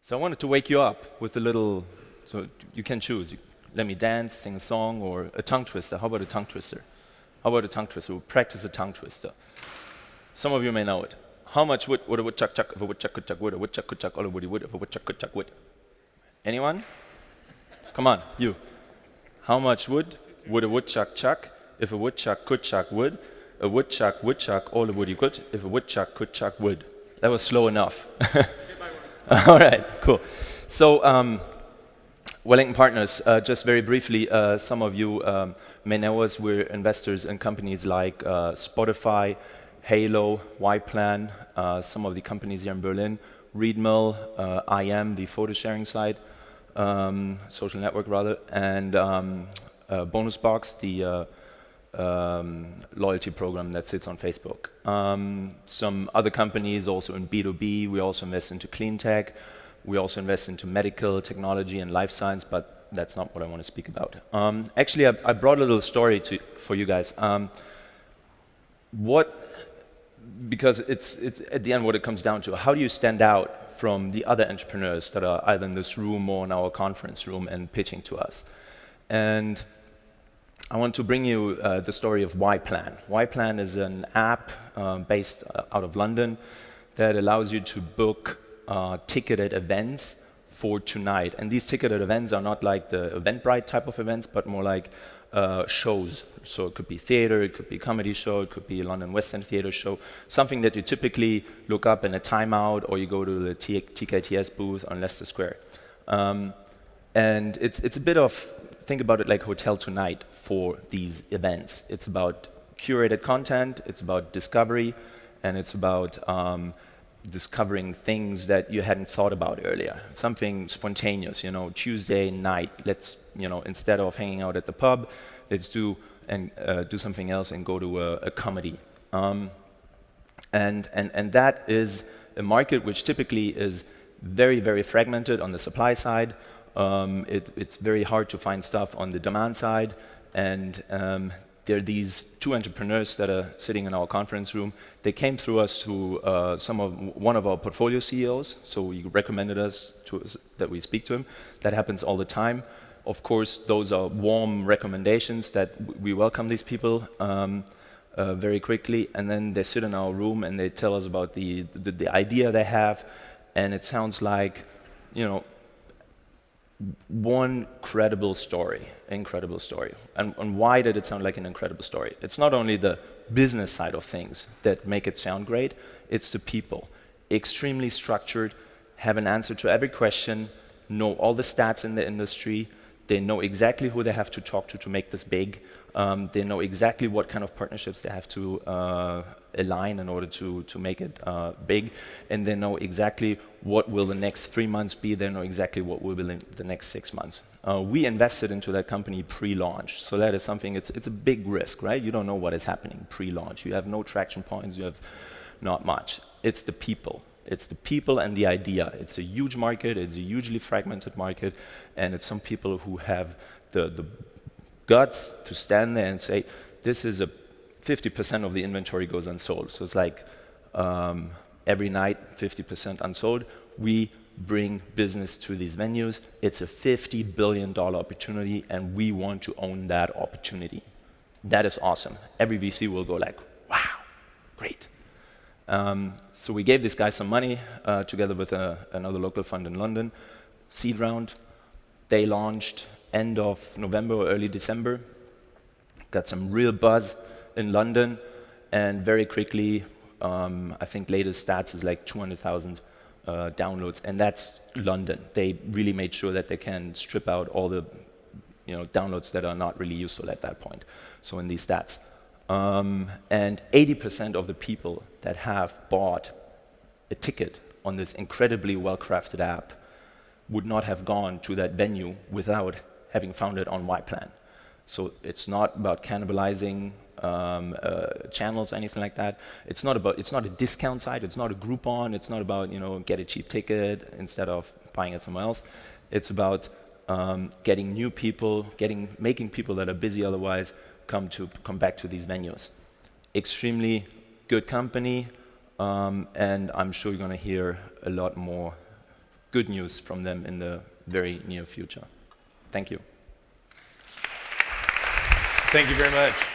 So I wanted to wake you up with a little, so you can choose. Let me dance, sing a song, or a tongue twister. How about a tongue twister? How about a tongue twister? We'll practice a tongue twister. Some of you may know it. How much wood would a woodchuck chuck if a woodchuck could chuck wood? A woodchuck could chuck all a woody wood if a woodchuck could chuck wood. Anyone? Come on, you. How much wood would a woodchuck chuck if a woodchuck could chuck wood? A woodchuck would chuck all a woody wood if a woodchuck could chuck wood. That was slow enough. All right, cool. So, Wellington Partners, just very briefly, some of you may know us. We're investors in companies like Spotify, Halo, Y-Plan, some of the companies here in Berlin, Readmill, IM, the photo sharing site, social network rather, and Bonusbox, the loyalty program that sits on Facebook. Some other companies also in B2B. We also invest into clean tech. We also invest into medical technology and life science, but that's not what I want to speak about. Actually, I brought a little story for you guys. Because it's at the end what it comes down to. How do you stand out from the other entrepreneurs that are either in this room or in our conference room and pitching to us? And I want to bring you the story of Y-Plan. Y-Plan is an app based out of London that allows you to book ticketed events for tonight. And these ticketed events are not like the Eventbrite type of events, but more like shows. So it could be theater, it could be a comedy show, it could be a London West End theater show, something that you typically look up in a timeout or you go to the TKTS booth on Leicester Square. And it's a bit of, think about it like Hotel Tonight for these events. It's about curated content, it's about discovery, and it's about discovering things that you hadn't thought about earlier. Something spontaneous, Tuesday night, let's, instead of hanging out at the pub, let's do something else and go to a comedy. And that is a market which typically is very, very fragmented on the supply side. It's very hard to find stuff on the demand side, and there are these two entrepreneurs that are sitting in our conference room. They came through us to one of our portfolio CEOs, so he recommended us that we speak to him. That happens all the time. Of course, those are warm recommendations that we welcome these people very quickly, and then they sit in our room and they tell us about the idea they have, and it sounds like, one incredible story. And why did it sound like an incredible story? It's not only the business side of things that make it sound great, it's the people. Extremely structured, have an answer to every question, know all the stats in the industry, they know exactly who they have to talk to make this big, they know exactly what kind of partnerships they have to align in order to make it big, and they know exactly what will the next 3 months be, they know exactly what will be the next 6 months. We invested into that company pre-launch, so that is something, it's a big risk, right? You don't know what is happening pre-launch. You have no traction points, you have not much. It's the people. It's the people and the idea. It's a huge market, it's a hugely fragmented market, and it's some people who have the guts to stand there and say, this is 50% of the inventory goes unsold. So it's like every night, 50% unsold. We bring business to these venues. It's a $50 billion opportunity, and we want to own that opportunity. That is awesome. Every VC will go like, wow, great. So we gave this guy some money together with another local fund in London, seed round. They launched end of November or early December, got some real buzz in London, and very quickly, I think latest stats is like 200,000 downloads, and that's London. They really made sure that they can strip out all the downloads that are not really useful at that point, so in these stats. And 80% of the people that have bought a ticket on this incredibly well-crafted app would not have gone to that venue without having found it on Y-Plan. So it's not about cannibalizing channels or anything like that. It's not a discount site. It's not a Groupon. It's not about get a cheap ticket instead of buying it somewhere else. It's about getting new people, making people that are busy otherwise come back to these venues. Extremely good company, and I'm sure you're going to hear a lot more good news from them in the very near future. Thank you. Thank you very much.